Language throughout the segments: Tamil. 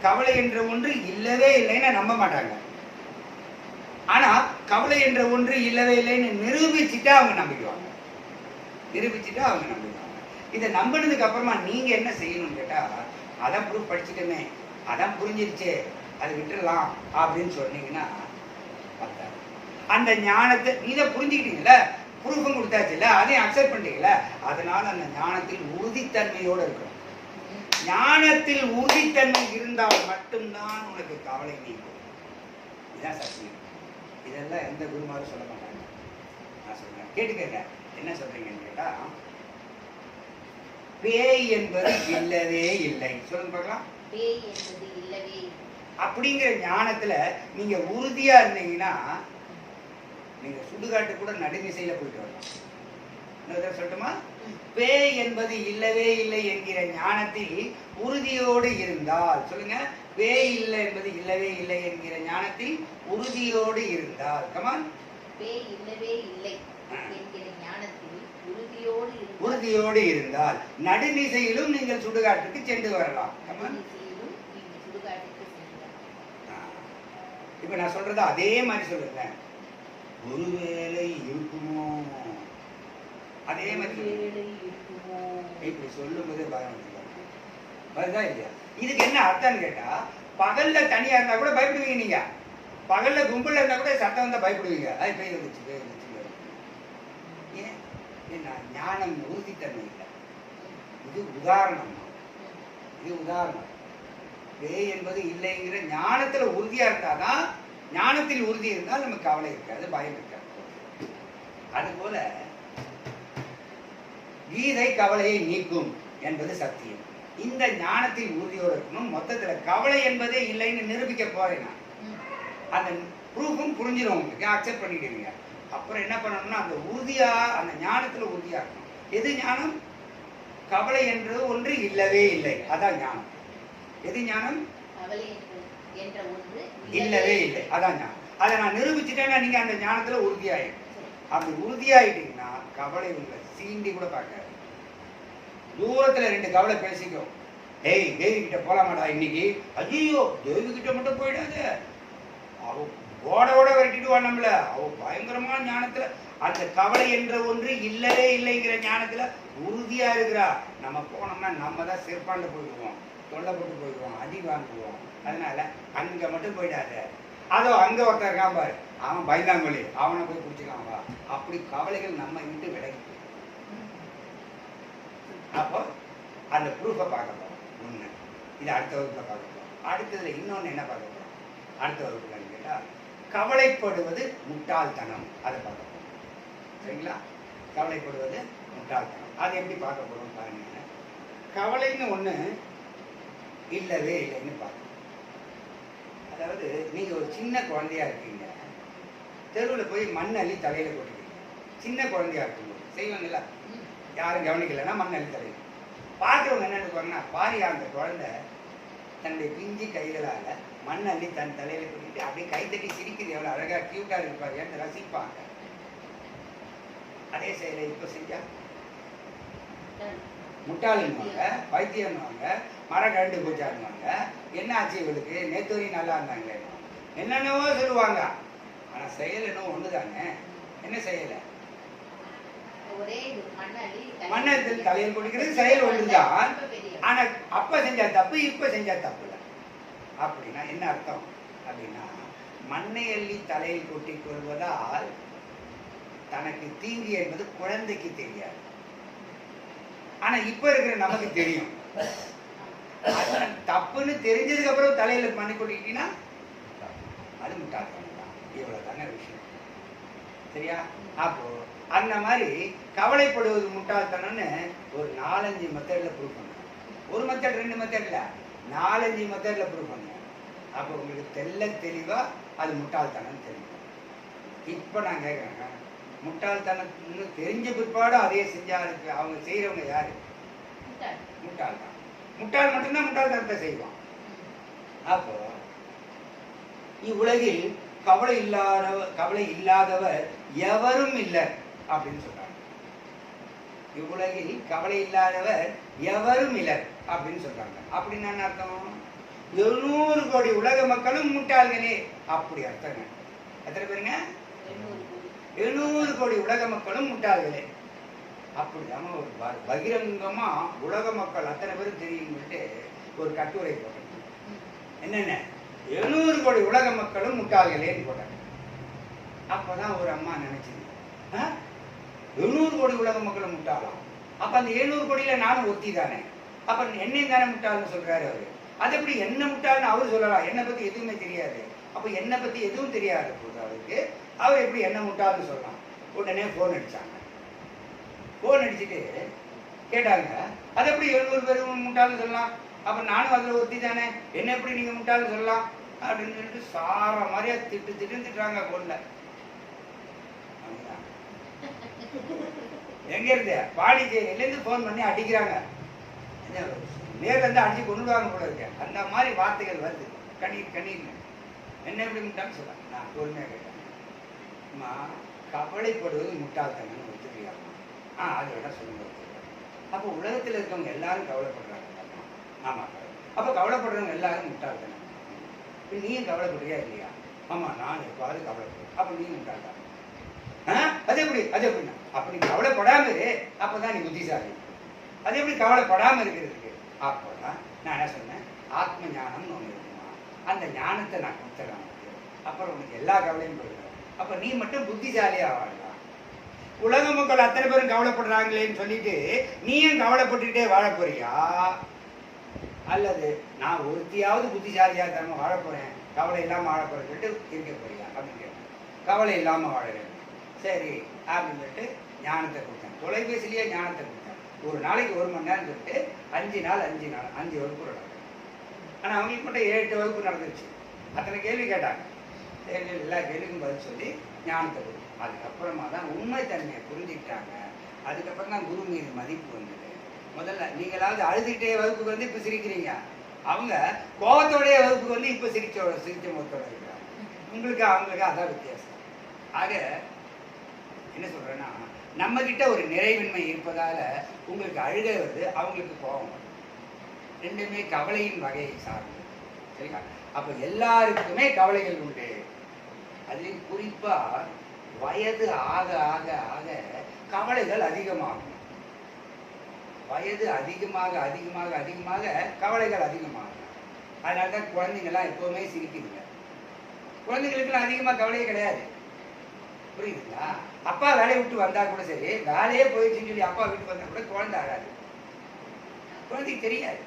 கவலை என்ற ஒன்று இல்லவே இல்லைன்னு நம்ப மாட்டாங்க. ஆனா கவலை என்ற ஒன்று இல்லவே இல்லைன்னு நிரூபிச்சுட்டா அவங்க நம்பிக்குவாங்க. இதை நம்பினதுக்கு அப்புறமா நீங்க என்ன செய்யணும்னு கேட்டா, அதான் ப்ரூஃப் படிச்சுட்டோமே, அதான் புரிஞ்சிருச்சு, அது விட்டுடலாம் அப்படின்னு சொன்னீங்கன்னா அந்த ஞானத்தை நீங்க புரிஞ்சுக்கிட்டீங்கல்ல, ப்ரூஃபும் கொடுத்தாச்சுல்ல, அதையும் அக்செப்ட் பண்ணிட்டீங்கல்ல, அதனால அந்த ஞானத்தில் உறுதித்தன்மையோடு இருக்கணும். ஞானத்தில் உறுதித்தன்மை இருந்தால் மட்டும்தான் உனக்கு கவலை நீக்கும். இதுதான் சத்தியம். இதெல்லாம் எந்த குருமாரும் சொல்ல மாட்டாங்க. நான் சொல்றேன், கேட்டுக்கங்க. என்ன சொல்றீங்கன்னு கேட்டா, பேய் என்பது இல்லவே இல்லை. சொல்லுங்க பார்க்கலாம். பேய் என்பது இல்லவே அப்படிங்கிற ஞானத்துல நீங்க உறுதியா இருந்தீங்கன்னா நீங்க சுடுகாட்டு கூட நடுநிசையில போயிட்டு வரலாம். இன்னொரு சொல்லட்டுமா? பேய் என்பது இல்லவே இல்லை என்கிற ஞானத்தில் உறுதியோடு இருந்தால், சொல்லுங்க, பேய் இல்லை என்பது இல்லவே இல்லை என்கிற ஞானத்தில் உறுதியோடு இருந்தால், கமான், பேய் இல்லவே இல்லை என்கிற ஞானத்தில் உறுதியோடு இருந்தால் நடுநிசையிலும் நீங்கள் சுடுகாட்டுக்கு சென்று வரலாம். கமான், இப்ப நான் சொல்றது அதே மாதிரி சொல்லுங்க. ஒருவேளை இருக்குமோ, அதே மாதிரி இப்படி சொல்லும் போது பயந்துதான் இல்லையா? இதுக்கு என்ன அர்த்தம்னு கேட்டா, பகல்ல தனியா இருந்தா கூட பயப்படுவீங்க. நீங்க பகல்ல கும்பல்ல இருந்தா கூட சத்தம் வந்தா பயப்படுவீங்க. அது பேய் வந்துச்சு, பேய் வந்துச்சு. ஏன்? ஏன்னா ஞானம் உறுதித்தன்மை இல்லை. இது உதாரணம். இது உதாரணம். பேய் என்பது இல்லைங்கிற ஞானத்துல உறுதியா இருந்தாதான், ஞானத்தில் உறுதி இருந்தால் நமக்கு கவலை இருக்காது, பயம் இருக்காது. அதுபோல கீதை கவலையை நீக்கும் என்பது சத்தியம். இந்த ஞானத்தில் உறுதியோடு இருக்கணும். மொத்தத்துல கவலை என்பதே இல்லைன்னு நிரூபிக்க போறேன். அந்த ப்ரூஃபும் புரிஞ்சிடும் உங்களுக்கு, அக்செப்ட் பண்ணிடுவீங்க. அப்புறம் என்ன பண்ணணும்னா அந்த உறுதியா, அந்த ஞானத்துல உறுதியா இருக்கணும். எது ஞானம்? கவலை என்று ஒன்று இல்லவே இல்லை, அதான் ஞானம். எது ஞானம்? இல்லவே இல்லை, அதான் ஞானம். அதை நான் நிரூபிச்சுட்டேன்னா நீங்க அந்த ஞானத்துல உறுதியாயிடும். அப்படி உறுதியாயிட்டீங்கன்னா கவலை உங்களை சீண்டி கூட பார்க்காது. தூரத்துல ரெண்டு கவலை பேசிக்கும். டேய், தேவி கிட்ட போலாமாடா இன்னைக்கு? ஐயோ, தேவி கிட்ட மட்டும் போயிடாது, அவ ஓட விரட்டிடுவா நம்மள. அவ பயங்கரமான ஞானத்துல, அந்த கவலை என்ற ஒன்று இல்லவே இல்லைங்கிற ஞானத்துல உறுதியா இருக்கிறா. நம்ம போனோம்னா நம்ம தான் சிற்பாண்டு போயிடுவோம், தொண்டை போட்டு போயிடுவோம், அடி வாங்குவோம். அதனால அங்க மட்டும் போயிடாத. அதோ அங்க ஒருத்தர் இருக்கான் பாரு, அவன் பயந்தாங்கொழி, அவனை போய் பிடிச்சிக்கலாம் வா. அப்படி கவலைகள் நம்ம விட்டு விலகி. அப்போ அந்த ப்ரூஃபை பார்க்க போறோம். ஒண்ணு, இது அடுத்த வகுப்புல பார்க்க போறோம். அடுத்ததுல இன்னொன்னு என்ன பார்க்க போறோம்? அடுத்த வகுப்புல கேட்டா கவலைப்படுவது முட்டாள்தனம், அதை பார்க்க போறோம். சரிங்களா? கவலைப்படுவது முட்டாள்தனம், அதை எப்படி பார்க்க போறோம் பாருங்க. கவலைன்னு ஒண்ணு இல்லவே இல்லைன்னு பார்க்கணும். அதாவது நீங்க ஒரு சின்ன குழந்தையா இருக்கீங்க, தெருவில் போய் மண் அள்ளி தலையில போட்டுக்கீங்க. சின்ன குழந்தையா இருக்கும்போது செய்வாங்கல்ல, யாரும் கவனிக்கலைன்னா மண் அள்ளி தலையில. பார்க்குறவங்க என்ன நினைப்பாங்கன்னா, பாரியா அந்த குழந்தை தன்னுடைய பிஞ்சு கைகளால மண் அள்ளி தன் தலையில போட்டுக்கிட்டு அப்படியே கைத்தட்டி சிரிக்குது, எவ்வளவு அழகா கியூட்டா இருப்பாரு என்று ரசிப்பாங்க. அதே செயலை இப்ப செஞ்சா முட்டாளுன்னுவாங்க, பைத்தியம்னுவாங்க, மரம் கழண்டு போச்சாருவாங்க, என்ன ஆச்சு இவளுக்கு, நேத்தோரி நல்லா இருந்தாங்களே, என்னென்னவோ சொல்லுவாங்க. ஆனா செயல் என்னவோ ஒண்ணுதானே. என்ன செயல? மண்ணத்தில் தலையில் கொடுக்கிறது செயல் ஒன்றுதான். ஆனா அப்ப செஞ்சா தப்பு, இப்ப செஞ்சா தப்பு இல்லை. அப்படின்னா என்ன அர்த்தம் அப்படின்னா, மண்ணை அள்ளி தலையில் கொட்டிக் கொள்வதால் தனக்கு தீங்கு என்பது குழந்தைக்கு தெரியாது. ஆனா இப்ப இருக்கிற நமக்கு தெரியும். தப்புன்னு தெரிஞ்சதுக்கு அப்புறம் தலையில மண்ணை கொட்டிக்கிட்டீங்கன்னா அது முட்டாள்தனம் தான். இவ்வளவு தானே விஷயம். சரியா? அப்போ அந்த மாதிரி கவலைப்படுவது முட்டாள்தனம்னு ஒரு 4-5 மெத்தட்ல ப்ரூவ் பண்ணுங்க. ஒரு மெத்தட் 2 மெத்தட்ல 4-5 மெத்தட்ல ப்ரூவ் பண்ணுங்க. அப்போ உங்களுக்கு தெளிவா அது முட்டாள்தனம் தெரியும். இப்ப நான் கேட்கிறேன், முட்டாள்தனம்னு தெரிஞ்ச பிற்பாடு அதே செஞ்சா அவங்க செய்யறவங்க யாரு? முட்டாள் தான். முட்டாள் மட்டும்தான் முட்டாள்தனத்தை செய்வான். அப்போ இவ்வுலகில் கவலை இல்லாதவர் எவரும் இல்லை அப்படின்னு சொல்றாங்க. இவ்வுலகில் கவலை இல்லாதவர் எவரும் இல்லை அப்படின்னு சொல்றாங்க. அப்படின்னு என்ன அர்த்தம்? 700 கோடி உலக மக்களும் முட்டாள்களே. அப்படி அர்த்தங்க. எத்தனை பேருங்க? 700 கோடி உலக மக்களும் முட்டாள்களே. அப்படிதாம ஒரு பகிரங்கமா உலக மக்கள் அத்தனை பேரும் தெரியும்ட்டு ஒரு கட்டுரை போட்டாங்க. என்னென்ன 700 கோடி உலக மக்களும் முட்டாள்களேன்னு போட்டாங்க. அப்பதான் ஒரு அம்மா நினைச்சது, 700 கோடி உலக மக்களும் முட்டாளாம். அப்ப அந்த 700 கோடியில நானும் ஒத்தி தானே, அப்ப என்னையும் தானே முட்டாள்னு சொல்றாரு அவரு. அது எப்படி என்ன முட்டாள்னு அவரு சொல்லலாம்? என்னை பத்தி எதுவுமே தெரியாது. அப்ப என்னை பத்தி எதுவும் தெரியாது போது அவருக்கு, அவர் எப்படி என்ன முட்டாள்னு சொல்லலாம்? உடனே போன் அடிச்சாங்க. போன் அடிச்சுட்டு கேட்டாங்க, அது எப்படி 700 பேரும் முட்டாள்னு சொல்லலாம்? அப்ப நானும் அதுல ஒத்தி தானே, என்ன எப்படி நீங்க முட்டாள்னு சொல்லலாம் அப்படின்னு சொல்லிட்டு சார மாதிரியா திட்டுறாங்க போன்ல. எங்க இருந்து? பாண்டிச்சேரியில இருந்து போன் பண்ணி அடிக்கிறாங்க. நேர்ல இருந்து அடிச்சு கொண்டுடுவாங்க போல இருக்க. அந்த மாதிரி வார்த்தைகள் வருது. கண்ணீர் கண்ணீர் என்ன எப்படி முட்டாள்னு சொல்றாங்க. நான் பொறுமையா கேட்டேன், அம்மா கவலைப்படுவது முட்டாள்தனம் ஒத்துக்கிறியாமா? அதை விட சொல்லுங்க. அப்போ உலகத்தில் இருக்கவங்க எல்லாரும் கவலைப்படுறாங்க. ஆமா, அப்ப கவலைப்படுறவங்க எல்லாரும் முட்டாள்தனம். நீயும் கவலைப்படுறியா இல்லையா? ஆமா, நான் எவ்வாறு கவலைப்படுறேன். அப்ப நீ முட்டாள்தான். அது எப்படி? அது எப்படின்னா, அப்படி கவலைப்படாம இரு, அப்பதான் நீ புத்திசாலி. அது எப்படி கவலைப்படாம இருக்கிறதுக்கு? அப்பதான் நான் என்ன சொன்னேன், ஆத்ம ஞானம்னு ஒண்ணு இருக்குமா, அந்த ஞானத்தை நான் கொடுத்துறேன். அப்புறம் உனக்கு எல்லா கவலையும் போயிடுறேன். அப்ப நீ மட்டும் புத்திசாலியா வாழலாம். உலக மக்கள் அத்தனை பேரும் கவலைப்படுறாங்களேன்னு சொல்லிட்டு நீயும் கவலைப்பட்டுட்டே வாழ போறியா, அல்லது நான் ஒருத்தியாவது புத்திசாலியா தரமா வாழ போறேன், கவலை இல்லாம வாழ போறேன்னு சொல்லிட்டு இருக்க போறியா அப்படின்னு கேட்டேன். கவலை இல்லாம வாழறேன். சரி அப்படின்னு சொல்லிட்டு ஞானத்தை கொடுத்தேன். தொலைபேசிலேயே ஞானத்தை கொடுத்தேன். ஒரு நாளைக்கு 1 மணி நேரம் சொல்லிட்டு 5 நாள் 5 வகுப்பு நடக்கும். ஆனா அவங்களுக்கு மட்டும் 7-8 வகுப்பு நடந்துருச்சு. அத்தனை கேள்வி கேட்டாங்க. சரி, எல்லா கேள்விக்கும் பதில் சொல்லி ஞானத்தை கொடுத்தேன். அதுக்கப்புறமா தான் உண்மை தன்மையை புரிஞ்சுக்கிட்டாங்க. அதுக்கப்புறம் தான் குரு மீது மதிப்பு வந்தது. முதல்ல நீங்களாவது அழுதுகிட்டே வகுப்புக்கு வந்து இப்ப சிரிக்கிறீங்க, அவங்க கோபத்தோடைய வகுப்புக்கு வந்து இப்ப சிரிச்ச முகத்தோட இருக்கிறாங்க. உங்களுக்கு அவங்களுக்கு அதான் வித்தியாசம். ஆக என்ன சொல்றேன்னா, நம்ம கிட்ட ஒரு நிறைவின்மை இருப்பதால உங்களுக்கு அழுகை வருது, அவங்களுக்கு கோபம் வருது. ரெண்டுமே கவலையின் வகையை சார்ந்தது. சரிங்களா? அப்ப எல்லாருக்குமே கவலைகள் உண்டு. அதுலேயும் குறிப்பா வயது ஆக ஆக ஆக கவலைகள் அதிகமாகும். வயது அதிகமாக அதிகமாக அதிகமாக கவலைகள் அதிகமாகும். அதனாலதான் குழந்தைங்கள்லாம் எப்பவுமே சிரிக்குதுங்க. குழந்தைங்களுக்குலாம் அதிகமா கவலையே கிடையாது. புரியுதுங்களா? அப்பா வேலையை விட்டு வந்தா கூட சரி, வேலையே போயிடுச்சுன்னு சொல்லி அப்பா வீட்டுக்கு வந்தா கூட குழந்தை ஆகாது, குழந்தைக்கு தெரியாது.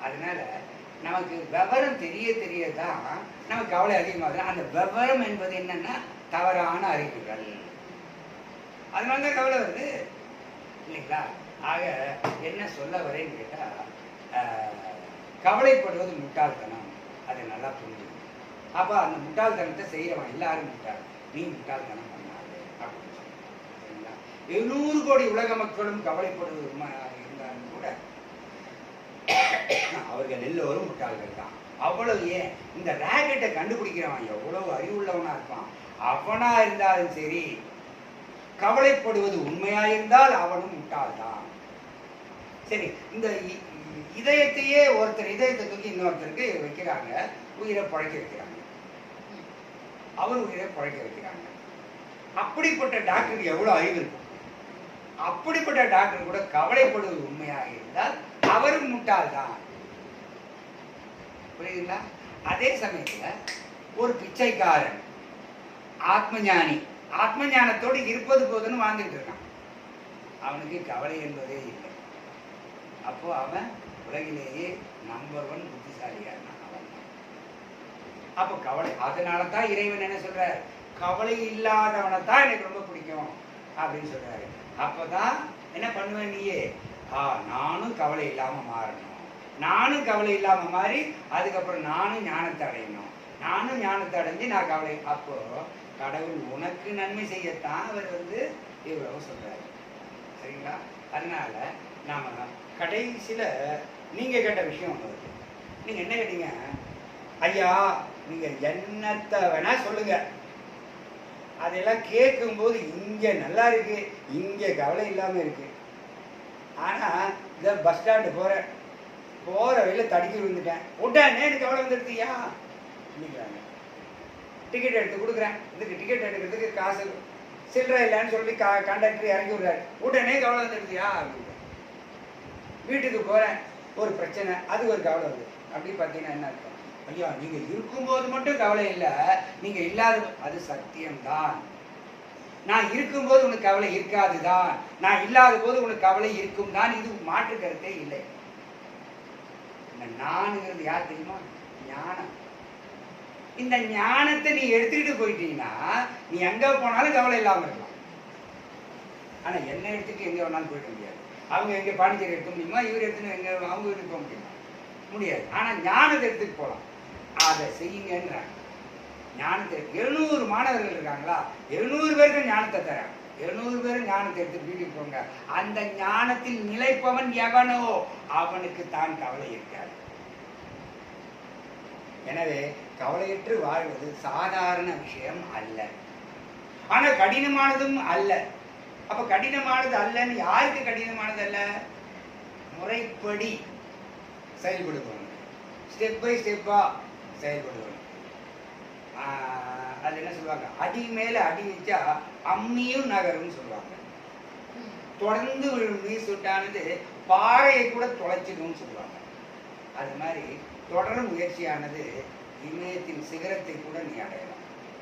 அதனால நமக்கு விவரம் தெரியதான் நமக்கு கவலை அதிகமாகுது. அந்த விவரம் என்பது என்னன்னா தவறான அறிவுகள். அதனாலதான் கவலை வருது இல்லைங்களா? ஆக என்ன சொல்ல வரேன்னு கேட்டா, கவலைப்படுவது முட்டாள்தனம். அதை நல்லா புரிஞ்சுக்கணும். அப்ப அந்த முட்டாள்தனத்தை செய்யறவன் எல்லாரும் முட்டாள். நீ முட்டாள்தனம் பண்ணாது அப்படின்னு சொல்லுங்க. சரிங்களா? 700 கோடி உலக மக்களும் கவலைப்படுவது இருந்தாலும் கூட அவர்கள் எல்லோரும் முட்டாள்கள் தான். அவ்வளவு ஏன், இந்த ராக்கெட்டை கண்டுபிடிக்கிறவன் எவ்வளவு அறிவுள்ளவனா இருப்பான், அவனா இருந்தாலும் சரி, கவலைப்படுவது உண்மையாயிருந்தால் அவனும் முட்டாள்தான். சரி, இந்த இதயத்தையே ஒருத்தர் இதயத்தை தூக்கி இன்னொருத்தருக்கு வைக்கிறாங்க, உயிரை பழைக்க வைக்கிறாங்க. அவர் உயிரை பழைக்க வைக்கிறாங்க. அப்படிப்பட்ட டாக்டருக்கு எவ்வளவு அறிவு இருக்கும்? அப்படிப்பட்ட டாக்டர் கூட கவலைப்படுவது உண்மையாக இருந்தால் அவரும் முட்டாள்தான். புரியுதுங்களா? அதே சமயத்துல ஒரு பிச்சைக்காரன் ஆத்ம ஞானி, ஆத்ம ஞானத்தோடு இருப்பது போதுன்னு வாழ்ந்துட்டு இருக்கான். அவனுக்கு கவலை என்பதே இல்லை. அப்போ அவன் உலகிலேயே நம்பர் 1 புத்திசாலியா இருந்தான். அவன் அப்போ கவலை, அதனாலதான் இறைவன் என்ன சொல்ற, கவலை இல்லாதவனை தான் எனக்கு ரொம்ப பிடிக்கும் அப்படின்னு சொல்றாரு. அப்பதான் என்ன பண்ணுவேன் நீயே, நானும் கவலை இல்லாம மாறணும், நானும் கவலை இல்லாம மாறி அதுக்கப்புறம் நானும் ஞானத்தை அடையணும், நானும் ஞானத்தை அடைஞ்சு நான் கவலை. அப்போ கடவுள் உனக்கு நன்மை செய்யத்தான் அவர் இவ்வளவு சொல்றாரு. சரிங்களா? அதனால நாம கடைசியில நீங்க கேட்ட விஷயம் ஒன்று இருக்கு. நீங்க என்ன கேட்டீங்க, ஐயா நீங்க என்னத்தை வேணா சொல்லுங்க, அதெல்லாம் கேட்கும்போது இங்க நல்லா இருக்கு, இங்க கவலை இல்லாம இருக்கு. ஆனா இந்த பஸ் ஸ்டாண்டு போறேன், போற வழியில தடுக்கி விழுந்துட்டேன், உடனே எனக்கு கவலை வந்துடுதியா அப்படிங்கிறாங்க. டிக்கெட் எடுத்து கொடுக்குறேன், இதுக்கு டிக்கெட் எடுக்கிறதுக்கு காசு சில்லற இல்லைன்னு சொல்லி கண்டக்டர் இறங்கி விடுறாரு, உடனே கவலை வந்துடுதியா அப்படின்னு. வீட்டுக்கு போறேன், ஒரு பிரச்சனை, அது ஒரு கவலை வருது. அப்படி பார்த்தீங்கன்னா என்ன அர்த்தம்? ஐயா நீங்க இருக்கும்போது மட்டும் கவலை இல்லை, நீங்க இல்லாத அது சத்தியம்தான். நான் இருக்கும்போது உனக்கு கவலை இருக்காதுதான், நான் இல்லாத போது உனக்கு கவலை இருக்கும் தான். இது மாற்று கருத்தே இல்லை. இந்த நானுங்கிறது யார் தெரியுமா? ஞானம். இந்த ஞானத்தை நீ எடுத்துக்கிட்டு போயிட்டீங்கன்னா நீ எங்க போனாலும் கவலை இல்லாம இருக்கலாம். ஆனா என்ன எடுத்துட்டு எங்க வேணாலும் போயிட முடியாது. அவங்க எங்க பாண்டிச்சேரி எடுக்க முடியுமா? இவர் எடுத்துன்னு எங்க அவங்க வீட்டுக்கு போக முடியுமா? முடியாது. ஆனா ஞானத்தை எடுத்துட்டு போகலாம். அதை செய்யுங்கன்றாங்க. ஞானத்தை 700 மாணவர்கள் இருக்காங்களா, 700 பேருக்கு ஞானத்தை தராங்க. 700 பேரும் ஞானத்தை எடுத்து வீட்டுக்கு போங்க. அந்த ஞானத்தில் நிலைப்பவன் எவனோ அவனுக்கு தான் கவலை இருக்காது. எனவே கவலையற்று வாழ்வது சாதாரண விஷயம் அல்ல, ஆனா கடினமானதும் அல்ல. அப்ப கடினமானது அல்லன்னு யாருக்கு கடினமானது அல்ல? முறைப்படி செயல்படுபவன், ஸ்டெப் பை ஸ்டெப்பா செயல்படுவன். அது என்ன சொல்லுவாங்க, அடி மேல அடி வச்சா அம்மியும் நகரும் சொல்லுவாங்க. தொடர்ந்து விழும் நீர் சுட்டானது பாறையை கூட தொலைச்சிடும் சொல்லுவாங்க. அது மாதிரி தொடர் முயற்சியானது இமயத்தின் சிகரத்தை கூட நீ அடையலாம்.